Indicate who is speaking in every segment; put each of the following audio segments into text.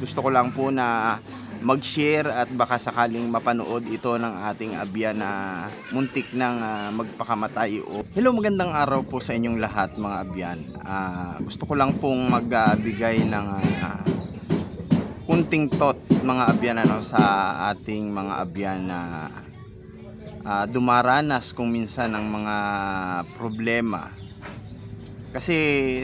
Speaker 1: Gusto ko lang po na mag-share at baka sakaling mapanood ito ng ating abya na muntik ng magpakamatay. Hello, magandang araw po sa inyong lahat mga abyan. Gusto ko lang pong magbigay ng kunting thought mga abyan sa ating mga abyan na dumaranas kung minsan ng mga problema. Kasi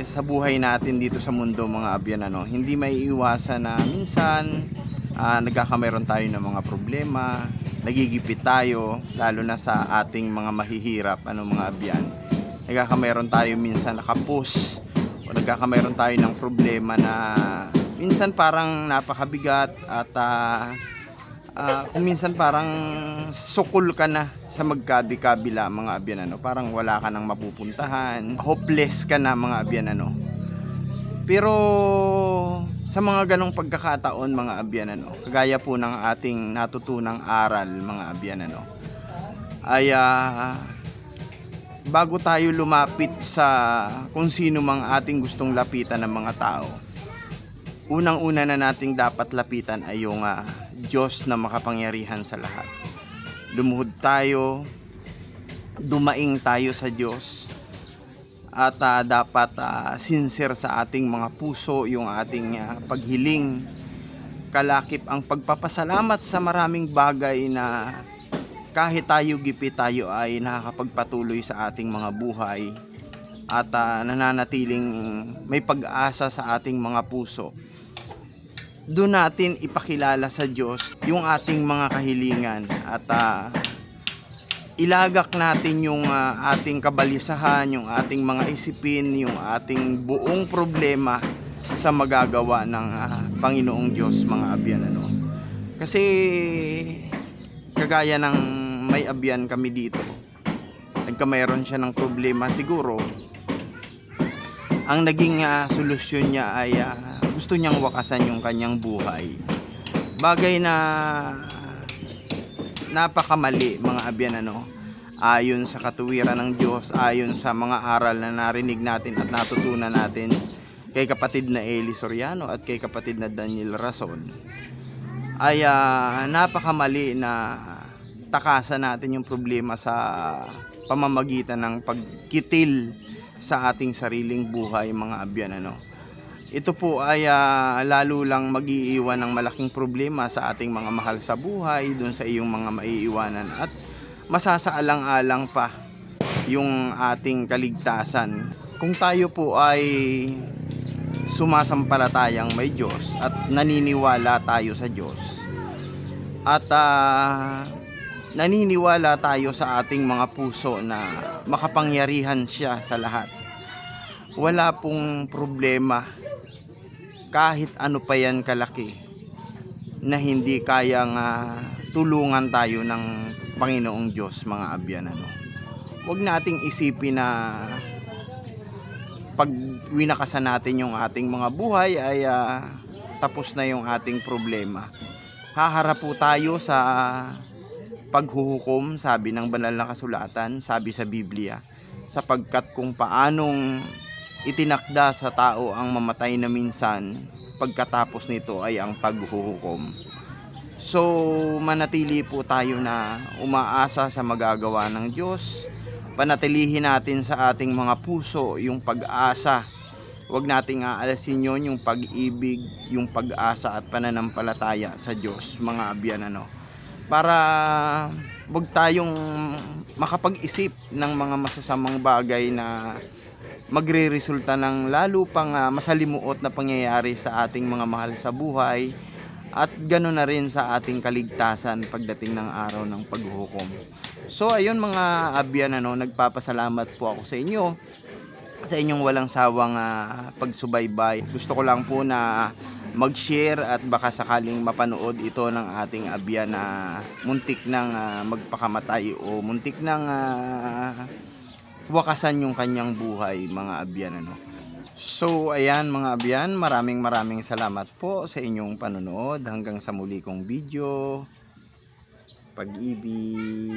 Speaker 1: sa buhay natin dito sa mundo mga abyan, hindi may iwasan na minsan nagkakameron tayo ng mga problema, nagigipit tayo, lalo na sa ating mga mahihirap mga abyan. Nagkakameron tayo minsan nakapus o nagkakameron tayo ng problema na minsan parang napakabigat at kung minsan parang sukol ka na sa magkabi-kabila mga abyan, parang wala ka nang mapupuntahan, hopeless ka na mga abyan. Pero sa mga ganong pagkakataon mga abyan, kagaya po ng ating natutunang aral mga abyan, ay bago tayo lumapit sa kung sino mang ating gustong lapitan ng mga tao, unang-una na nating dapat lapitan ay yung Diyos na makapangyarihan sa lahat. Lumuhod tayo, dumaing tayo sa Diyos, at dapat sincere sa ating mga puso yung ating paghiling, kalakip ang pagpapasalamat sa maraming bagay na kahit tayo gipit tayo ay nakakapagpatuloy sa ating mga buhay at nananatiling may pag-asa sa ating mga puso. Doon natin ipakilala sa Diyos yung ating mga kahilingan at ilagak natin yung ating kabalisahan, yung ating mga isipin, yung ating buong problema sa magagawa ng Panginoong Diyos mga abyan. Kasi kagaya ng may abyan kami dito, nagkamayroon siya ng problema, siguro ang naging solusyon niya ay gusto niyang wakasan yung kanyang buhay. Bagay na napakamali mga abyan, ayon sa katuwiran ng Diyos, ayon sa mga aral na narinig natin at natutunan natin kay kapatid na Eli Soriano at kay kapatid na Daniel Rason, ay napakamali na takasan natin yung problema sa pamamagitan ng pagkitil sa ating sariling buhay mga abyan. Ito po ay lalo lang mag-iiwan ng malaking problema sa ating mga mahal sa buhay, dun sa iyong mga maiiwanan, at masasaalang-alang pa yung ating kaligtasan. Kung tayo po ay sumasampalatayang may Diyos at naniniwala tayo sa Diyos at naniniwala tayo sa ating mga puso na makapangyarihan siya sa lahat, wala pong problema kahit ano pa yan kalaki na hindi kayang tulungan tayo ng Panginoong Diyos mga abyan. Huwag nating isipin na pag winakasan natin yung ating mga buhay ay tapos na yung ating problema. Haharap po tayo sa paghuhukom, sabi ng banal na kasulatan, sabi sa Biblia, sapagkat kung paanong itinakda sa tao ang mamatay na minsan, pagkatapos nito ay ang paghuhukom. So manatili po tayo na umaasa sa magagawa ng Diyos. Panatilihin natin sa ating mga puso yung pag-asa. Huwag nating aalasin yun, yung pag-ibig, yung pag-asa at pananampalataya sa Diyos mga abyan, para huwag tayong makapag-isip ng mga masasamang bagay na magre-resulta ng lalo pang masalimuot na pangyayari sa ating mga mahal sa buhay, at ganoon na rin sa ating kaligtasan pagdating ng araw ng paghuhukom. So ayun mga abyan, nagpapasalamat po ako sa inyo, sa inyong walang sawang pagsubaybay. Gusto ko lang po na mag-share at baka sakaling mapanood ito ng ating abyan na muntik ng magpakamatay o muntik ng wakasan yung kanyang buhay mga abyan. So ayan mga abyan, maraming salamat po sa inyong panonood. Hanggang sa muli kong video. Pag-ibig.